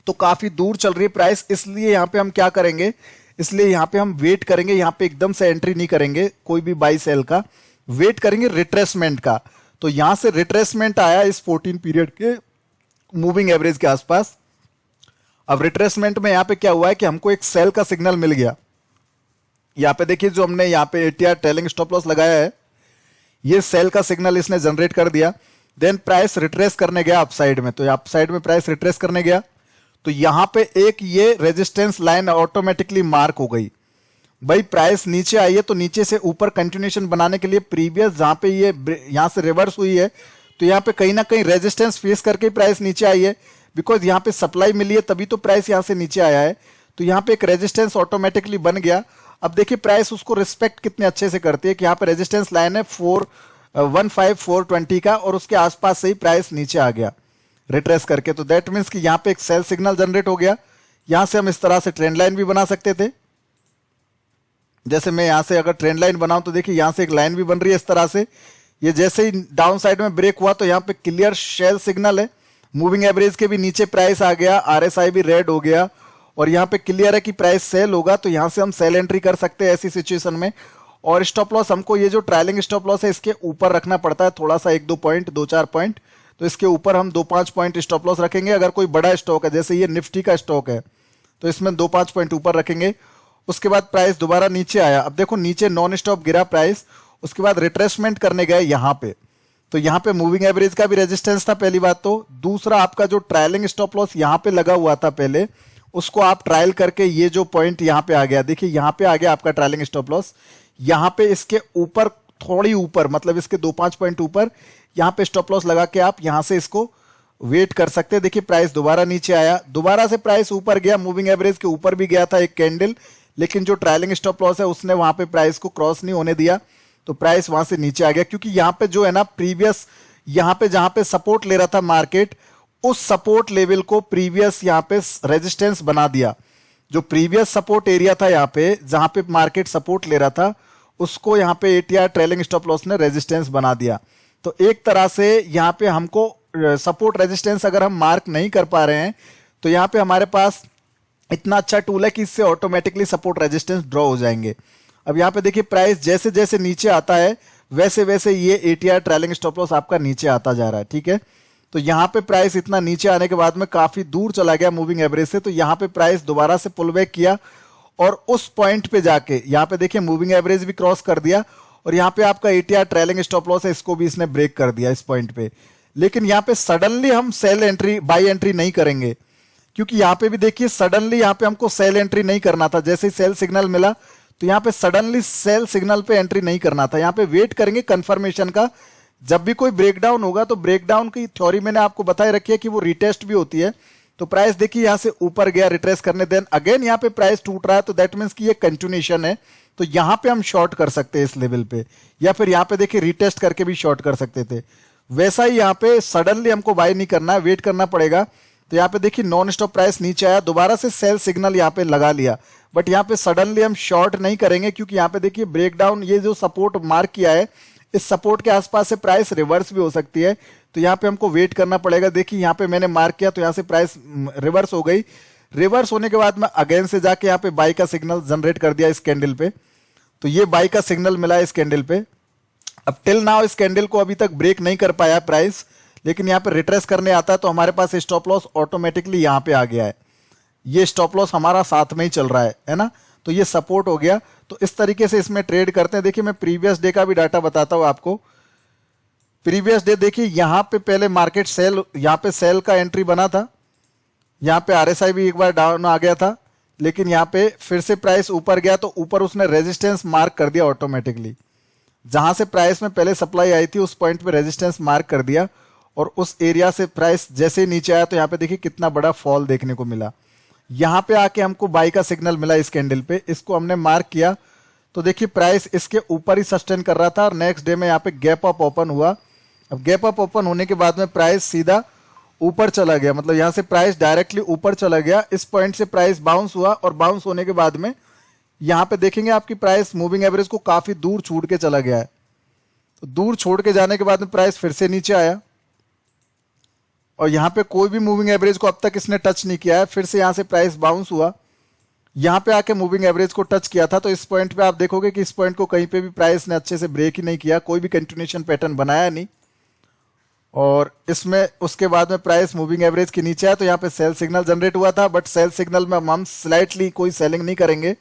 तो काफी दूर चल रही है प्राइस, इसलिए यहाँ पे हम क्या करेंगे, इसलिए यहाँ पे हम वेट करेंगे, यहाँ पे एकदम से एंट्री नहीं करेंगे कोई भी बाई सेल का, वेट करेंगे रिट्रेसमेंट का। तो यहां से रिट्रेसमेंट आया इस 14 पीरियड के मूविंग एवरेज के आसपास। अब रिट्रेसमेंट में यहाँ पे क्या हुआ है कि हमको एक सेल का सिग्नल मिल गया। यहाँ पे देखिए जो हमने यहाँ पे ATR ट्रेलिंग स्टॉप लॉस लगाया है, ये सेल का सिग्नल इसने जनरेट कर दिया। देन प्राइस रिट्रेस करने गया अपसाइड में, तो अपसाइड में प्राइस रिट्रेस करने गया, तो यहाँ पे एक ये रेजिस्टेंस लाइन ऑटोमेटिकली मार्क हो गई। भाई प्राइस नीचे आई है तो नीचे से ऊपर कंटिन्यूएशन बनाने के लिए प्रीवियस जहां पे ये यहां से रिवर्स हुई है, तो यहाँ पे कहीं ना कहीं रेजिस्टेंस फेस करके प्राइस नीचे आई है, बिकॉज यहाँ पे सप्लाई मिली है तभी तो प्राइस यहाँ से नीचे आया है। तो यहाँ पे एक रेजिस्टेंस ऑटोमेटिकली बन गया। अब देखिए प्राइस उसको रिस्पेक्ट कितने अच्छे से करती है कि यहाँ पे रेजिस्टेंस लाइन है 415,420 का, और उसके आसपास से ही प्राइस नीचे आ गया रिट्रेस करके। तो दैट मीन्स कि यहाँ पे एक सेल सिग्नल जनरेट हो गया। यहाँ से हम इस तरह से ट्रेंड लाइन भी बना सकते थे, जैसे मैं यहाँ से अगर ट्रेंड लाइन बनाऊं तो देखिए यहाँ से एक लाइन भी बन रही है इस तरह से। ये जैसे ही डाउन साइड में ब्रेक हुआ तो यहाँ पे क्लियर शेल सिग्नल है, मूविंग एवरेज के भी नीचे प्राइस आ गया, RSI भी रेड हो गया, और यहाँ पे क्लियर है कि प्राइस सेल होगा, तो यहाँ से हम सेल एंट्री कर सकते हैं ऐसी सिचुएशन में। और स्टॉप लॉस हमको ये जो ट्रायलिंग स्टॉप लॉस है इसके ऊपर रखना पड़ता है, थोड़ा सा 1-2 पॉइंट 2-4 पॉइंट, तो इसके ऊपर हम 2-5 पॉइंट स्टॉप लॉस रखेंगे। अगर कोई बड़ा स्टॉक है, जैसे ये निफ्टी का स्टॉक है, तो इसमें 2-5 पॉइंट ऊपर रखेंगे। उसके बाद प्राइस दोबारा नीचे आया, अब देखो नीचे नॉन स्टॉप गिरा प्राइस, उसके बाद रिट्रेसमेंट करने गए यहाँ पे, तो यहाँ पे मूविंग एवरेज का भी रेजिस्टेंस था पहली बात तो। दूसरा आपका जो ट्रायलिंग स्टॉप लॉस यहाँ पे लगा हुआ था पहले, उसको आप ट्रायल करके ये जो पॉइंट यहाँ पे आ गया, देखिए यहाँ पे आ गया आपका ट्रायलिंग स्टॉप लॉस, यहाँ पे इसके ऊपर थोड़ी ऊपर, मतलब इसके 2-5 पॉइंट ऊपर यहाँ पे स्टॉप लॉस लगा के आप यहाँ से इसको वेट कर सकते हैं। देखिए प्राइस दोबारा नीचे आया, दोबारा से प्राइस ऊपर गया, मूविंग एवरेज के ऊपर भी गया था एक कैंडल, लेकिन जो ट्रायलिंग स्टॉप लॉस है उसने वहां पे प्राइस को क्रॉस नहीं होने दिया, तो प्राइस वहां से नीचे आ गया। क्योंकि यहाँ पे जो है ना प्रीवियस, यहाँ पे जहां पे सपोर्ट ले रहा था मार्केट, उस सपोर्ट लेवल को प्रीवियस यहाँ पे रेजिस्टेंस बना दिया। जो प्रीवियस सपोर्ट एरिया था यहाँ पे जहां पे मार्केट सपोर्ट ले रहा था, उसको यहाँ पे ATR ट्रेलिंग स्टॉप लॉस ने रेजिस्टेंस बना दिया। तो एक तरह से यहाँ पे हमको सपोर्ट रेजिस्टेंस अगर हम मार्क नहीं कर पा रहे हैं, तो यहाँ पे हमारे पास इतना अच्छा टूल है कि इससे ऑटोमेटिकली सपोर्ट रेजिस्टेंस ड्रॉ हो जाएंगे। अब यहाँ पे देखिए प्राइस जैसे जैसे नीचे आता है वैसे वैसे ये ATR ट्रेलिंग स्टॉप लॉस आपका नीचे आता जा रहा है। ठीक है, तो यहाँ पे प्राइस इतना नीचे आने के बाद में काफी दूर चला गया मूविंग एवरेज से, तो यहाँ पे प्राइस दोबारा से पुल बैक किया, और उस पॉइंट पे जाके यहाँ पे देखिए मूविंग एवरेज भी क्रॉस कर दिया, और यहाँ पे आपका ATR ट्रेलिंग स्टॉप लॉस है इसको भी इसने ब्रेक कर दिया इस पॉइंट पे। लेकिन यहाँ पे सडनली हम सेल एंट्री बाई एंट्री नहीं करेंगे, क्योंकि यहाँ पे भी देखिए सडनली यहाँ पे हमको सेल एंट्री नहीं करना था। जैसे ही सेल सिग्नल मिला तो यहाँ पे सडनली सेल सिग्नल पे एंट्री नहीं करना था, यहाँ पे वेट करेंगे कंफर्मेशन का। जब भी कोई ब्रेकडाउन होगा तो ब्रेकडाउन की थ्योरी मैंने आपको बताए रखी है कि वो रिटेस्ट भी होती है। तो प्राइस देखिए यहाँ से ऊपर गया रिट्रेस करने, देन अगेन यहाँ पे प्राइस टूट रहा है, तो दैट मीन्स कि ये कंटिन्यूएशन है। तो यहाँ पे हम शॉर्ट कर सकते हैं इस लेवल पे, या फिर यहाँ पे देखिए रिटेस्ट करके भी शॉर्ट कर सकते थे। वैसा ही यहाँ पे सडनली हमको बाय नहीं करना है, वेट करना पड़ेगा। तो यहाँ पे देखिए नॉन स्टॉप प्राइस नीचे आया, दोबारा से सेल सिग्नल यहाँ पे लगा लिया, बट यहाँ पे सडनली हम शॉर्ट नहीं करेंगे, क्योंकि यहाँ पे देखिए ब्रेकडाउन, ये जो सपोर्ट मार्क किया है, इस सपोर्ट के आसपास से प्राइस रिवर्स भी हो सकती है। तो यहाँ पे हमको वेट करना पड़ेगा। देखिए यहाँ पे मैंने मार्क किया तो यहाँ से प्राइस रिवर्स हो गई। रिवर्स होने के बाद मैं अगेन से जाके यहाँ पे बाई का सिग्नल जनरेट कर दिया इस कैंडल पे। तो ये बाई का सिग्नल मिला इस कैंडल पे। अब टिल नाउ इस कैंडल को अभी तक ब्रेक नहीं कर पाया प्राइस, लेकिन यहाँ पे रिट्रेस करने आता है तो हमारे पास स्टॉप लॉस ऑटोमेटिकली यहाँ पे आ गया है। ये स्टॉप लॉस हमारा साथ में ही चल रहा है ना, तो ये सपोर्ट हो गया। तो इस तरीके से इसमें ट्रेड करते हैं। देखिए मैं प्रीवियस डे का भी डाटा बताता हूं आपको। प्रीवियस डे देखिए यहाँ पे पहले मार्केट सेल, यहाँ पे सेल का एंट्री बना था, यहाँ पे आरएसआई भी एक बार डाउन आ गया था, लेकिन यहाँ पे फिर से प्राइस ऊपर गया तो ऊपर उसने रेजिस्टेंस मार्क कर दिया ऑटोमेटिकली। जहां से प्राइस में पहले सप्लाई आई थी उस पॉइंट पे रेजिस्टेंस मार्क कर दिया, और उस एरिया से प्राइस जैसे ही नीचे आया तो यहाँ पे देखिए कितना बड़ा फॉल देखने को मिला। यहाँ पे आके हमको बाई का सिग्नल मिला इस कैंडल पे, इसको हमने मार्क किया तो देखिए प्राइस इसके ऊपर ही सस्टेन कर रहा था, और नेक्स्ट डे में यहाँ पे गैप अप ओपन हुआ। अब गैप अप ओपन होने के बाद में प्राइस सीधा ऊपर चला गया, मतलब यहाँ से प्राइस डायरेक्टली ऊपर चला गया। इस पॉइंट से प्राइस बाउंस हुआ, और बाउंस होने के बाद में यहाँ पे देखेंगे आपकी प्राइस मूविंग एवरेज को काफी दूर छोड़ के चला गया है। तो दूर छोड़ के जाने के बाद में प्राइस फिर से नीचे आया, और यहाँ पे कोई भी मूविंग एवरेज को अब तक इसने टच नहीं किया है। फिर से यहाँ से प्राइस बाउंस हुआ, यहाँ पे आके मूविंग एवरेज को टच किया था। तो इस पॉइंट पे आप देखोगे कि इस पॉइंट को कहीं पे भी प्राइस ने अच्छे से ब्रेक ही नहीं किया, कोई भी कंटिन्यूएशन पैटर्न बनाया नहीं। और इसमें उसके बाद में प्राइस मूविंग एवरेज के नीचे आया, तो यहाँ पे सेल सिग्नल जनरेट हुआ था, बट सेल सिग्नल में हम स्लाइटली कोई सेलिंग नहीं करेंगे।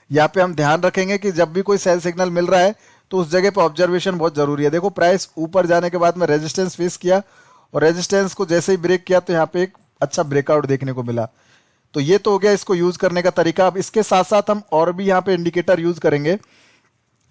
यहाँ पे हम ध्यान रखेंगे कि जब भी कोई सेल सिग्नल मिल रहा है तो उस जगह पे ऑब्जर्वेशन बहुत जरूरी है। देखो प्राइस ऊपर जाने के बाद में रेजिस्टेंस फेस किया, और रेजिस्टेंस को जैसे ही ब्रेक किया तो यहाँ पे एक अच्छा ब्रेकआउट देखने को मिला। तो ये तो हो गया इसको यूज करने का तरीका। अब इसके साथ साथ हम और भी यहाँ पे इंडिकेटर यूज करेंगे।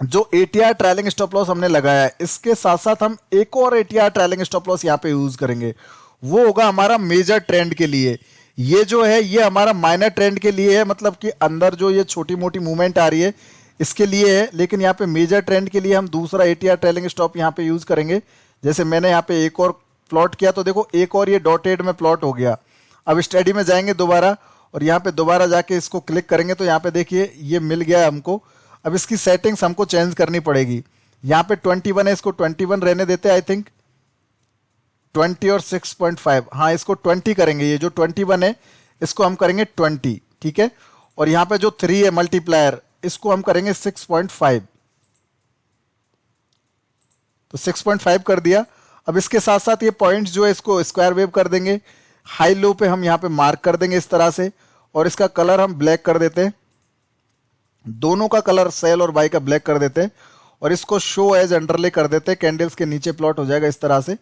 जो एटीआर ट्रेलिंग स्टॉप लॉस हमने लगाया है, इसके साथ साथ हम एक और एटीआर ट्रेलिंग स्टॉप लॉस यहाँ पे यूज करेंगे। वो होगा हमारा मेजर ट्रेंड के लिए। ये जो है ये हमारा माइनर ट्रेंड के लिए है, मतलब कि अंदर जो ये छोटी मोटी मूवमेंट आ रही है इसके लिए है। लेकिन यहाँ पे मेजर ट्रेंड के लिए हम दूसरा एटीआर ट्रेलिंग स्टॉप यहाँ पे यूज करेंगे। जैसे मैंने यहाँ पे एक और प्लॉट किया, तो देखो एक और ये डॉटेड में प्लॉट हो गया। अब स्टडी में जाएंगे दोबारा, और यहाँ पे दोबारा जाके इसको क्लिक करेंगे तो यहाँ पे देखिए ये मिल गया है हमको। अब इसकी सेटिंग्स हमको चेंज करनी पड़ेगी। यहाँ पे 21 है, इसको 21 रहने देते हैं, आई थिंक 20 और 6.5, हाँ इसको 20 करेंगे। ये जो 21 है इसको हम करेंगे 20, ठीक है। और यहाँ पे जो 3 है मल्टीप्लायर, इसको हम करेंगे 6.5, तो 6.5 कर दिया। अब इसके साथ साथ ये पॉइंट्स जो है इसको स्क्वायर वेव कर देंगे। हाई लो पे हम यहाँ पे मार्क कर देंगे इस तरह से, और इसका कलर हम ब्लैक कर देते हैं। दोनों का कलर सेल और बाई का ब्लैक कर देते हैं, और इसको शो एज अंडरले कर देते हैं। कैंडल्स के नीचे प्लॉट हो जाएगा इस तरह से,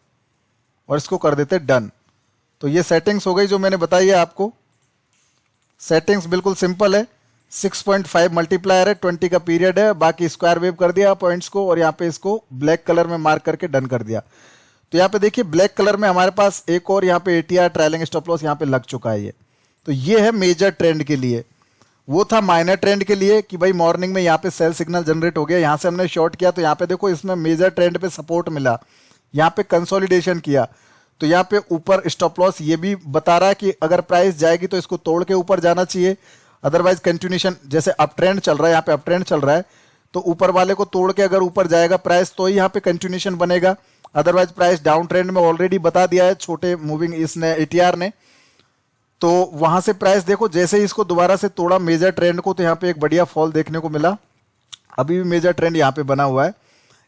और इसको कर देते हैं डन। तो ये सेटिंग्स हो गई जो मैंने बताई है आपको। सेटिंग्स बिल्कुल सिंपल है। 6.5 मल्टीप्लायर है, 20 का पीरियड है, बाकी स्क्वायर वेव कर दिया पॉइंट्स को, और यहाँ पे इसको ब्लैक कलर में मार्क करके डन कर दिया। तो यहाँ पे देखिए ब्लैक कलर में हमारे पास एक और यहाँ पे एटीआर ट्रेलिंग स्टॉप लॉस यहाँ पे लग चुका है ये। तो ये है मेजर ट्रेंड के लिए। वो था माइनर ट्रेंड के लिए कि भाई मॉर्निंग में यहाँ पे सेल सिग्नल जनरेट हो गया, यहाँ से हमने शॉर्ट किया, तो यहाँ पे देखो इसमें मेजर ट्रेंड पे सपोर्ट मिला, यहाँ पे कंसोलिडेशन किया, तो यहाँ पे ऊपर स्टॉप लॉस ये भी बता रहा है कि अगर प्राइस जाएगी तो इसको तोड़ के ऊपर जाना चाहिए, अदरवाइज कंटिन्यूएशन, जैसे अप ट्रेंड चल रहा है, यहाँ पे अप ट्रेंड चल रहा है, तो ऊपर वाले को तोड़ के अगर ऊपर जाएगा प्राइस तो ही यहाँ पे कंटिन्यूएशन बनेगा। अदरवाइज प्राइस डाउन ट्रेंड में ऑलरेडी बता दिया है छोटे मूविंग इसने एटीआर ने। तो वहां से प्राइस देखो जैसे ही इसको दोबारा से तोड़ा मेजर ट्रेंड को, तो यहाँ पे एक बढ़िया फॉल देखने को मिला। अभी भी मेजर ट्रेंड यहाँ पे बना हुआ है।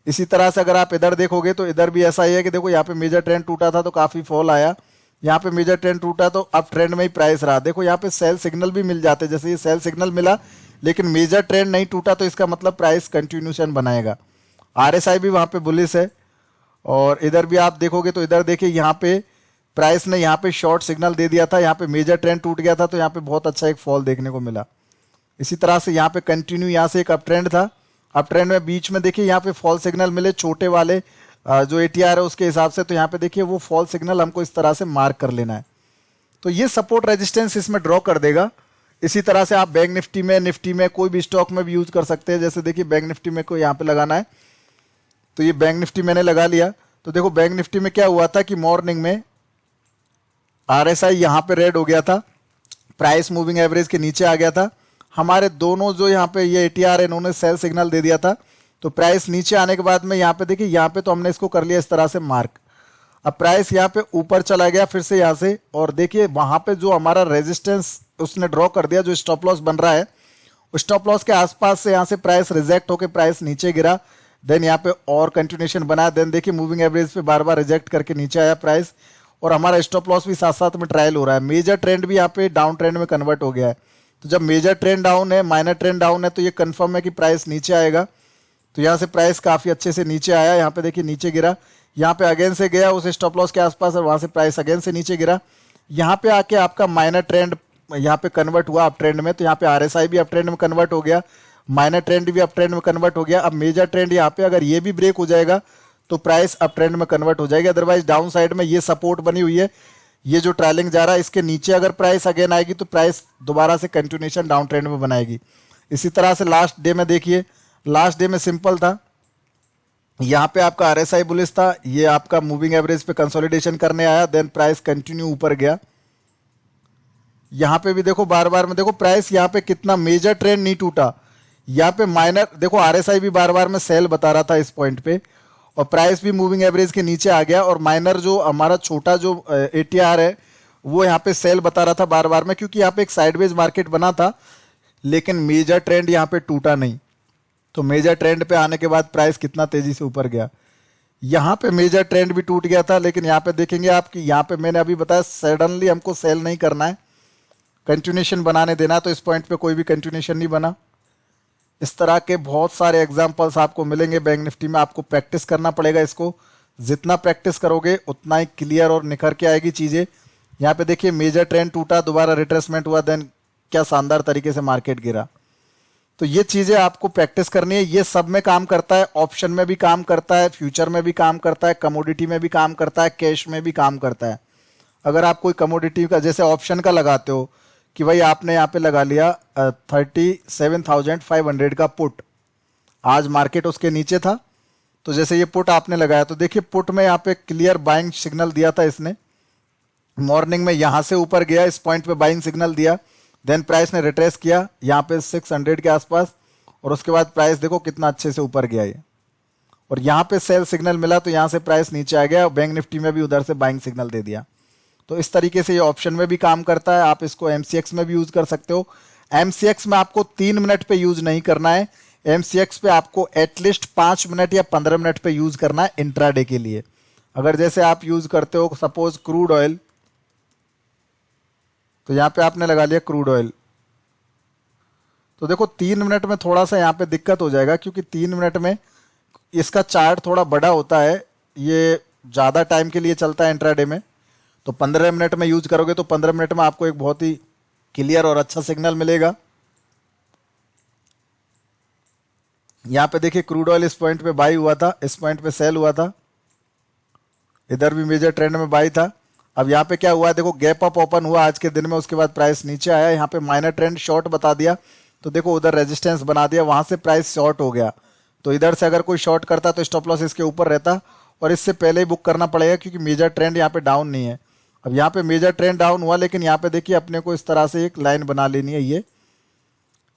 इसी तरह से अगर आप इधर देखोगे तो इधर भी ऐसा ही है कि देखो यहाँ पे मेजर ट्रेंड टूटा था तो काफी फॉल आया, यहाँ पे मेजर ट्रेंड टूटा तो अब ट्रेंड में ही प्राइस रहा। देखो यहाँ पे सेल सिग्नल भी मिल जाते, जैसे ये सेल सिग्नल मिला लेकिन मेजर ट्रेंड नहीं टूटा, तो इसका मतलब प्राइस कंटिन्यूएशन बनाएगा। आरएसआई भी वहां पे बुलिश है, और इधर भी आप देखोगे तो इधर देखिए यहाँ पे प्राइस ने यहाँ पे शॉर्ट सिग्नल दे दिया था, यहाँ पे मेजर ट्रेंड टूट गया था, तो यहाँ पे बहुत अच्छा एक फॉल देखने को मिला। इसी तरह से यहाँ पे कंटिन्यू यहाँ से एक अप ट्रेंड था, अप ट्रेंड में बीच में देखिए यहाँ पे फॉल सिग्नल मिले छोटे वाले जो एटीआर है उसके हिसाब से, तो यहाँ पे देखिए वो फॉल सिग्नल हमको इस तरह से मार्क कर लेना है। तो ये सपोर्ट रेजिस्टेंस इसमें ड्रॉ कर देगा। इसी तरह से आप बैंक निफ्टी में कोई भी स्टॉक में भी यूज कर सकते हैं। जैसे देखिए बैंक निफ्टी में को यहाँ पे लगाना है, तो ये बैंक निफ्टी मैंने लगा लिया। तो देखो बैंक निफ्टी में क्या हुआ था कि मॉर्निंग में आरएसआई यहाँ पे रेड हो गया था, प्राइस मूविंग एवरेज के नीचे आ गया था। हमारे दोनों जो यहाँ पे ये एटीआर है इन्होंने सेल सिग्नल दे दिया था, तो प्राइस नीचे आने के बाद में यहाँ पे देखिए यहाँ पे तो हमने इसको कर लिया इस तरह से मार्क। अब प्राइस यहाँ पे ऊपर चला गया फिर से यहाँ से, और देखिए वहां पे जो हमारा रेजिस्टेंस उसने ड्रॉ कर दिया, जो स्टॉप लॉस बन रहा है उस स्टॉप लॉस के आसपास से यहाँ से प्राइस रिजेक्ट होकर प्राइस नीचे गिरा। देन यहाँ पे और कंटिन्यूएशन बना, देन देखिए मूविंग एवरेज पे बार बार रिजेक्ट करके नीचे आया प्राइस, और हमारा स्टॉप लॉस भी साथ साथ में ट्रायल हो रहा है। मेजर ट्रेंड भी यहाँ पे डाउन ट्रेंड में कन्वर्ट हो गया है। तो जब मेजर ट्रेंड डाउन है, माइनर ट्रेंड डाउन है, तो ये कंफर्म है कि प्राइस नीचे आएगा। तो यहाँ से प्राइस काफी अच्छे से नीचे आया, यहाँ पे देखिए नीचे गिरा, यहाँ पे अगेन से गया उस स्टॉप लॉस के आसपास और वहां से प्राइस अगेन से नीचे गिरा। यहाँ पे आके आपका माइनर ट्रेंड यहाँ पे कन्वर्ट हुआ अप ट्रेंड में, तो यहाँ पे आरएसआई भी अप ट्रेंड में कन्वर्ट हो गया, माइनर ट्रेंड भी अप ट्रेंड में कन्वर्ट हो गया। अब मेजर ट्रेंड यहाँ पे अगर ये भी ब्रेक हो जाएगा तो प्राइस अप ट्रेंड में कन्वर्ट हो जाएगी। अदरवाइज डाउन साइड में ये सपोर्ट बनी हुई है, ये जो ट्रेलिंग जा रहा है इसके नीचे अगर प्राइस अगेन आएगी तो प्राइस दोबारा से कंटिन्यूएशन डाउन ट्रेंड में बनाएगी। इसी तरह से लास्ट डे में देखिए, लास्ट डे में सिंपल था, यहाँ पे आपका आरएसआई बुलिश था, ये आपका मूविंग एवरेज पे कंसोलिडेशन करने आया, देन प्राइस कंटिन्यू ऊपर गया। यहाँ पे भी देखो बार बार में देखो प्राइस यहाँ पे कितना मेजर ट्रेंड नहीं टूटा, यहाँ पे माइनर देखो आरएसआई भी बार बार में सेल बता रहा था इस पॉइंट पे, और प्राइस भी मूविंग एवरेज के नीचे आ गया, और माइनर जो हमारा छोटा जो एटीआर है वो यहाँ पे सेल बता रहा था बार बार में, क्योंकि यहाँ पे एक साइडवेज मार्केट बना था लेकिन मेजर ट्रेंड यहाँ पे टूटा नहीं। तो मेजर ट्रेंड पे आने के बाद प्राइस कितना तेजी से ऊपर गया। यहाँ पे मेजर ट्रेंड भी टूट गया था, लेकिन यहाँ पे देखेंगे आप कि यहाँ पे मैंने अभी बताया सडनली हमको सेल नहीं करना है, कंटिन्यूएशन बनाने देना। तो इस पॉइंट पे कोई भी कंटिन्यूएशन नहीं बना। इस तरह के बहुत सारे एग्जांपल्स आपको मिलेंगे बैंक निफ्टी में, आपको प्रैक्टिस करना पड़ेगा इसको। जितना प्रैक्टिस करोगे उतना ही क्लियर और निखर के आएगी चीजें। यहाँ पे देखिए मेजर ट्रेंड टूटा, दोबारा रिट्रेसमेंट हुआ, देन क्या शानदार तरीके से मार्केट गिरा। तो ये चीजें आपको प्रैक्टिस करनी है। ये सब में काम करता है, ऑप्शन में भी काम करता है, फ्यूचर में भी काम करता है, कमोडिटी में भी काम करता है, कैश में भी काम करता है। अगर आप कोई कमोडिटी का जैसे ऑप्शन का लगाते हो कि भाई आपने यहाँ पे लगा लिया 37,500 का पुट, आज मार्केट उसके नीचे था, तो जैसे ये पुट आपने लगाया तो देखिए पुट में यहाँ पे क्लियर बाइंग सिग्नल दिया था इसने, मॉर्निंग में यहाँ से ऊपर गया, इस पॉइंट पे बाइंग सिग्नल दिया, देन प्राइस ने रिट्रेस किया यहाँ पे 600 के आसपास, और उसके बाद प्राइस देखो कितना अच्छे से ऊपर गया ये, और यहाँ पे सेल सिग्नल मिला तो यहाँ से प्राइस नीचे आ गया। बैंक निफ्टी में भी उधर से बाइंग सिग्नल दे दिया। तो इस तरीके से ये ऑप्शन में भी काम करता है। आप इसको एमसीएक्स में भी यूज कर सकते हो। एमसीएक्स में आपको 3 मिनट पे यूज नहीं करना है, एमसीएक्स पे आपको एटलीस्ट 5 मिनट या 15 मिनट पे यूज करना है इंट्राडे के लिए। अगर जैसे आप यूज करते हो सपोज क्रूड ऑयल, तो यहाँ पे आपने लगा लिया क्रूड ऑयल, तो देखो 3 मिनट में थोड़ा सा यहाँ पे दिक्कत हो जाएगा, क्योंकि 3 मिनट में इसका चार्ट थोड़ा बड़ा होता है, ये ज्यादा टाइम के लिए चलता है इंट्राडे में। तो 15 मिनट में यूज करोगे तो 15 मिनट में आपको एक बहुत ही क्लियर और अच्छा सिग्नल मिलेगा। यहाँ पे देखिए क्रूड ऑयल इस पॉइंट पे बाई हुआ था, इस पॉइंट पे सेल हुआ था, इधर भी मेजर ट्रेंड में बाई था। अब यहाँ पे क्या हुआ, देखो गैप अप ओपन हुआ आज के दिन में, उसके बाद प्राइस नीचे आया, यहाँ पे माइनर ट्रेंड शॉर्ट बता दिया, तो देखो उधर रेजिस्टेंस बना दिया, वहां से प्राइस शॉर्ट हो गया। तो इधर से अगर कोई शॉर्ट करता तो स्टॉप लॉस इसके ऊपर रहता, और इससे पहले ही बुक करना पड़ेगा, क्योंकि मेजर ट्रेंड यहाँ पे डाउन नहीं है। अब यहाँ पे मेजर ट्रेंड डाउन हुआ, लेकिन यहाँ पे देखिए अपने को इस तरह से एक लाइन बना लेनी है। ये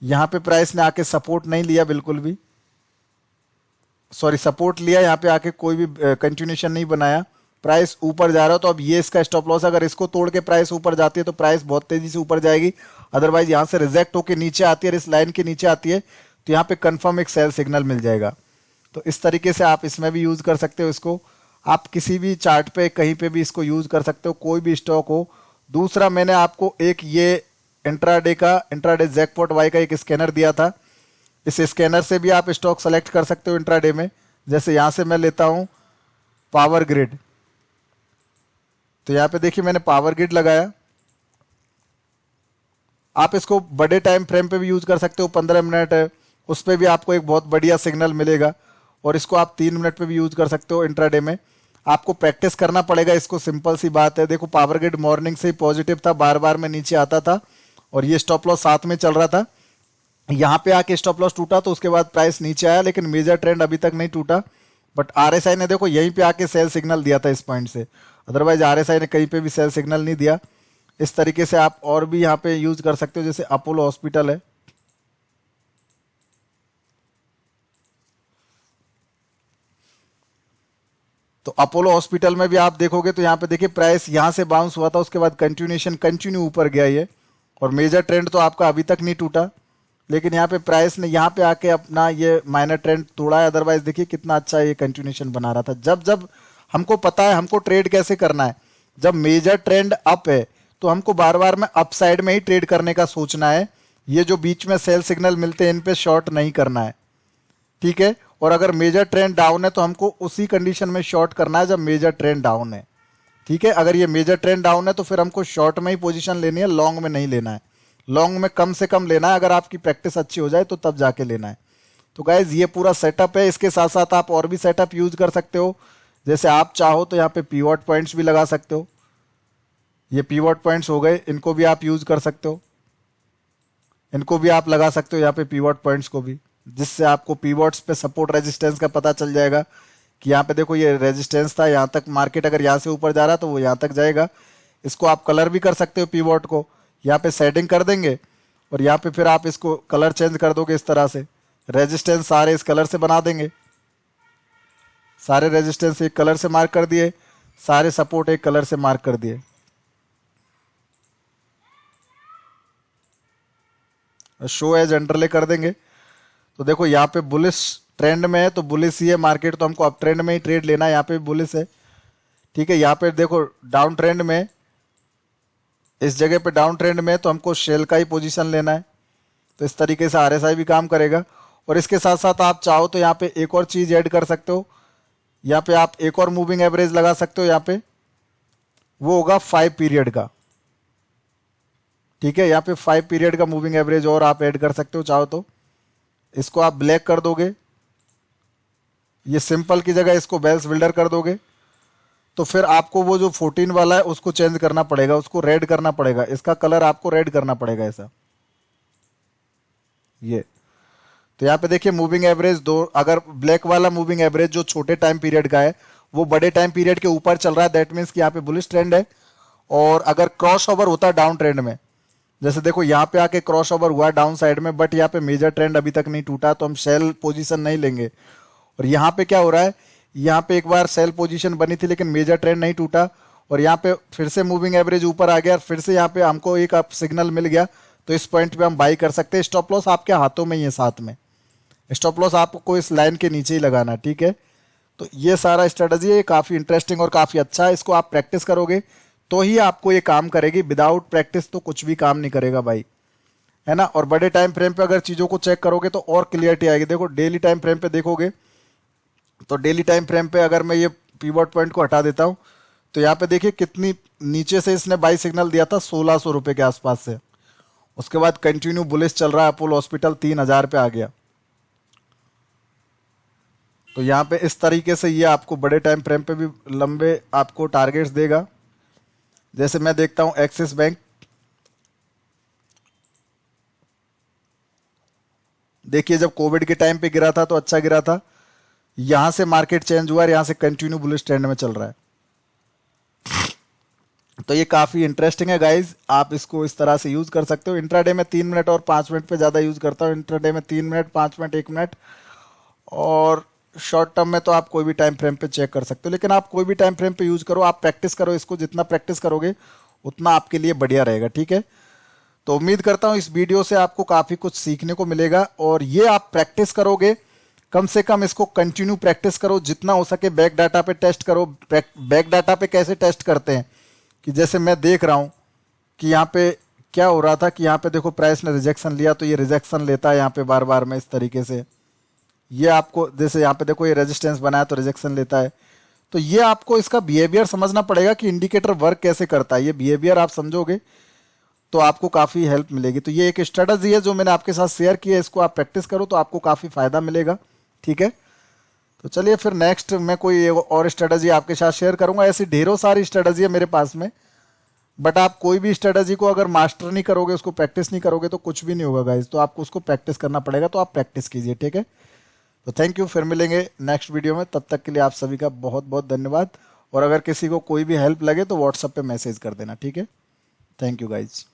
यहाँ पे प्राइस ने आके सपोर्ट नहीं लिया बिल्कुल भी, सॉरी सपोर्ट लिया, यहाँ पे आके कोई भी कंटिन्यूएशन नहीं बनाया, प्राइस ऊपर जा रहा हो। तो अब ये इसका स्टॉप लॉस, अगर इसको तोड़ के प्राइस ऊपर जाती है तो प्राइस बहुत तेजी से ऊपर जाएगी, अदरवाइज यहाँ से रिजेक्ट होकर नीचे आती है और इस लाइन के नीचे आती है, तो यहाँ पे कंफर्म एक सेल सिग्नल मिल जाएगा। तो इस तरीके से आप इसमें भी यूज कर सकते हो इसको। आप किसी भी चार्ट पे कहीं पे भी इसको यूज कर सकते हो, कोई भी स्टॉक हो। दूसरा मैंने आपको एक ये इंट्राडे जैकपॉट वाई का एक स्कैनर दिया था, इस स्कैनर से भी आप स्टॉक सेलेक्ट कर सकते हो इंट्राडे में। जैसे यहाँ से मैं लेता हूँ पावर ग्रिड। तो यहाँ पे देखिए मैंने पावर ग्रिड लगाया। आप इसको बड़े टाइम फ्रेम पे भी यूज कर सकते हो, 15 मिनट है उस पर भी आपको एक बहुत बढ़िया सिग्नल मिलेगा। और इसको आप 3 मिनट पे भी यूज कर सकते हो इंट्राडे में। आपको प्रैक्टिस करना पड़ेगा इसको, सिंपल सी बात है। देखो पावर ग्रिड मॉर्निंग से ही पॉजिटिव था, बार बार में नीचे आता था और ये स्टॉप लॉस साथ में चल रहा था। यहाँ पे आके स्टॉप लॉस टूटा तो उसके बाद प्राइस नीचे आया, लेकिन मेजर ट्रेंड अभी तक नहीं टूटा। बट आरएसआई ने देखो यहीं पे आके सेल सिग्नल दिया था इस पॉइंट से, अदरवाइज आरएसआई ने कहीं पे भी सेल सिग्नल नहीं दिया। इस तरीके से आप और भी यहाँ पे यूज कर सकते हो, जैसे अपोलो हॉस्पिटल है। तो अपोलो हॉस्पिटल में भी आप देखोगे तो यहाँ पे देखिए प्राइस यहाँ से बाउंस हुआ था, उसके बाद कंटिन्यू ऊपर गया ये, और मेजर ट्रेंड तो आपका अभी तक नहीं टूटा। लेकिन यहाँ पे प्राइस ने यहाँ पे आके अपना ये माइनर ट्रेंड तोड़ा है। अदरवाइज देखिए कितना अच्छा ये कंटिन्यूएशन बना रहा था। जब जब हमको पता है हमको ट्रेड कैसे करना है, जब मेजर ट्रेंड अप है तो हमको बार बार में अप साइड में ही ट्रेड करने का सोचना है। ये जो बीच में सेल सिग्नल मिलते हैं इन पे शॉर्ट नहीं करना है, ठीक है। और अगर मेजर ट्रेंड डाउन है तो हमको उसी कंडीशन में शॉर्ट करना है जब मेजर ट्रेंड डाउन है, ठीक है। अगर ये मेजर ट्रेंड डाउन है तो फिर हमको शॉर्ट में ही पोजीशन लेनी है, लॉन्ग में नहीं लेना है। लॉन्ग में कम से कम लेना है, अगर आपकी प्रैक्टिस अच्छी हो जाए तो तब जाके लेना है। तो गाइज ये पूरा सेटअप है। इसके साथ साथ आप और भी सेटअप यूज कर सकते हो, जैसे आप चाहो तो यहाँ पे पीवॉट पॉइंट्स भी लगा सकते हो। ये पीवॉट पॉइंट्स हो गए, इनको भी आप यूज कर सकते हो, इनको भी आप लगा सकते हो यहाँ पे पीवॉट पॉइंट्स को भी, जिससे आपको पीवॉट्स पे सपोर्ट रेजिस्टेंस का पता चल जाएगा कि यहाँ पे देखो ये रेजिस्टेंस था, यहाँ तक मार्केट अगर यहाँ से ऊपर जा रहा तो वो यहाँ तक जाएगा। इसको आप कलर भी कर सकते हो, पीवॉट को यहाँ पे सेटिंग कर देंगे और यहाँ पे फिर आप इसको कलर चेंज कर दोगे इस तरह से। रेजिस्टेंस सारे इस कलर से बना देंगे, सारे रेजिस्टेंस एक कलर से मार्क कर दिए, सारे सपोर्ट एक कलर से मार्क कर दिए। शो एज अंडरले कर देंगे। तो देखो यहाँ पे बुलिश ट्रेंड में है तो बुलिश ही है मार्केट, तो हमको अप ट्रेंड में ही ट्रेड लेना है। यहाँ पे बुलिश है, ठीक है। यहाँ पे देखो डाउन ट्रेंड में, इस जगह पे डाउन ट्रेंड में तो हमको शेल का ही पोजीशन लेना है। तो इस तरीके से आरएसआई भी काम करेगा। और इसके साथ साथ आप चाहो तो यहाँ पे एक और चीज ऐड कर सकते हो, यहाँ पे आप एक और मूविंग एवरेज लगा सकते हो। यहाँ पे वो होगा 5 पीरियड का, ठीक है। यहाँ पे 5 पीरियड का मूविंग एवरेज और आप ऐड कर सकते हो चाहो तो। इसको आप ब्लैक कर दोगे, ये सिंपल की जगह इसको बेल्स बिल्डर कर दोगे, तो फिर आपको वो जो 14 वाला है उसको चेंज करना पड़ेगा, उसको रेड करना पड़ेगा। इसका कलर आपको रेड करना पड़ेगा ऐसा, ये। तो यहाँ पे देखिए मूविंग एवरेज दो, अगर ब्लैक वाला मूविंग एवरेज जो छोटे टाइम पीरियड का है वो बड़े टाइम पीरियड के ऊपर चल रहा है, दैट मीन्स कि यहाँ पे बुलिश ट्रेंड है। और अगर क्रॉस ओवर होता है डाउन ट्रेंड में, जैसे देखो यहाँ पे आके क्रॉस ओवर हुआ डाउन साइड में, बट यहाँ पे मेजर ट्रेंड अभी तक नहीं टूटा तो हम सेल पोजीशन नहीं लेंगे। और यहाँ पे क्या हो रहा है, यहाँ पे एक बार सेल पोजीशन बनी थी लेकिन मेजर ट्रेंड नहीं टूटा, और यहाँ पे फिर से मूविंग एवरेज ऊपर आ गया, फिर से यहाँ पे हमको एक सिग्नल मिल गया, तो इस पॉइंट पे हम बाई कर सकते हैं। स्टॉप लॉस आपके हाथों में ही है, साथ में स्टॉप लॉस आपको इस लाइन के नीचे ही लगाना, ठीक है। तो ये सारा स्ट्रेटजी है, काफी इंटरेस्टिंग और काफी अच्छा है। इसको आप प्रैक्टिस करोगे तो ही आपको ये काम करेगी, विदाउट प्रैक्टिस तो कुछ भी काम नहीं करेगा भाई, है ना। और बड़े टाइम फ्रेम पे अगर चीजों को चेक करोगे तो और क्लियरिटी आएगी। देखो डेली टाइम फ्रेम पे देखोगे तो डेली टाइम फ्रेम पे अगर मैं ये पीवॉट पॉइंट को हटा देता हूं तो यहाँ पे देखिए कितनी नीचे से इसने बाई सिग्नल दिया था 1600 रुपए के आसपास से। उसके बाद कंटिन्यू बुलिश चल रहा है, अपोलो हॉस्पिटल 3000 पे आ गया। तो यहाँ पे इस तरीके से ये आपको बड़े टाइम फ्रेम पे भी लंबे आपको टारगेट्स देगा। जैसे मैं देखता हूं एक्सिस बैंक, देखिए जब कोविड के टाइम पे गिरा था तो अच्छा गिरा था, यहां से मार्केट चेंज हुआ और यहां से कंटिन्यू बुलिश ट्रेंड में चल रहा है। तो ये काफी इंटरेस्टिंग है गाइज, आप इसको इस तरह से यूज कर सकते हो। इंट्राडे में 3 मिनट और 5 मिनट पे ज्यादा यूज करता हूँ। इंट्राडे में 3 मिनट, 5 मिनट, 1 मिनट, और शॉर्ट टर्म में तो आप कोई भी टाइम फ्रेम पे चेक कर सकते हो। लेकिन आप कोई भी टाइम फ्रेम पे यूज करो, आप प्रैक्टिस करो इसको, जितना प्रैक्टिस करोगे उतना आपके लिए बढ़िया रहेगा, ठीक है। तो उम्मीद करता हूं इस वीडियो से आपको काफी कुछ सीखने को मिलेगा, और ये आप प्रैक्टिस करोगे, कम से कम इसको कंटिन्यू प्रैक्टिस करो, जितना हो सके बैक डाटा पे टेस्ट करो। बैक डाटा पे कैसे टेस्ट करते हैं कि जैसे मैं देख रहा हूं कि यहाँ पे क्या हो रहा था कि यहाँ पे देखो प्राइस ने रिजेक्शन लिया तो ये रिजेक्शन लेता है यहाँ पे बार बार में इस तरीके से। ये आपको जैसे यहाँ पे देखो ये रेजिस्टेंस बनाया तो रिजेक्शन लेता है। तो ये आपको इसका बिहेवियर समझना पड़ेगा कि इंडिकेटर वर्क कैसे करता है। ये बिहेवियर आप समझोगे तो आपको काफ़ी हेल्प मिलेगी। तो ये एक स्ट्रेटजी है जो मैंने आपके साथ शेयर की है, इसको आप प्रैक्टिस करो तो आपको काफ़ी फायदा मिलेगा। ठीक है, तो चलिए फिर नेक्स्ट मैं कोई और स्ट्रेटजी आपके साथ शेयर करूंगा। ऐसी ढेरों सारी स्ट्रेटजी है मेरे पास में, बट आप कोई भी स्ट्रेटजी को अगर मास्टर नहीं करोगे, उसको प्रैक्टिस नहीं करोगे तो कुछ भी नहीं होगा गाइज। तो आपको उसको प्रैक्टिस करना पड़ेगा, तो आप प्रैक्टिस कीजिए। ठीक है, तो थैंक यू, फिर मिलेंगे नेक्स्ट वीडियो में। तब तक के लिए आप सभी का बहुत बहुत धन्यवाद। और अगर किसी को कोई भी हेल्प लगे तो व्हाट्सएप पे मैसेज कर देना। ठीक है, थैंक यू गाइज।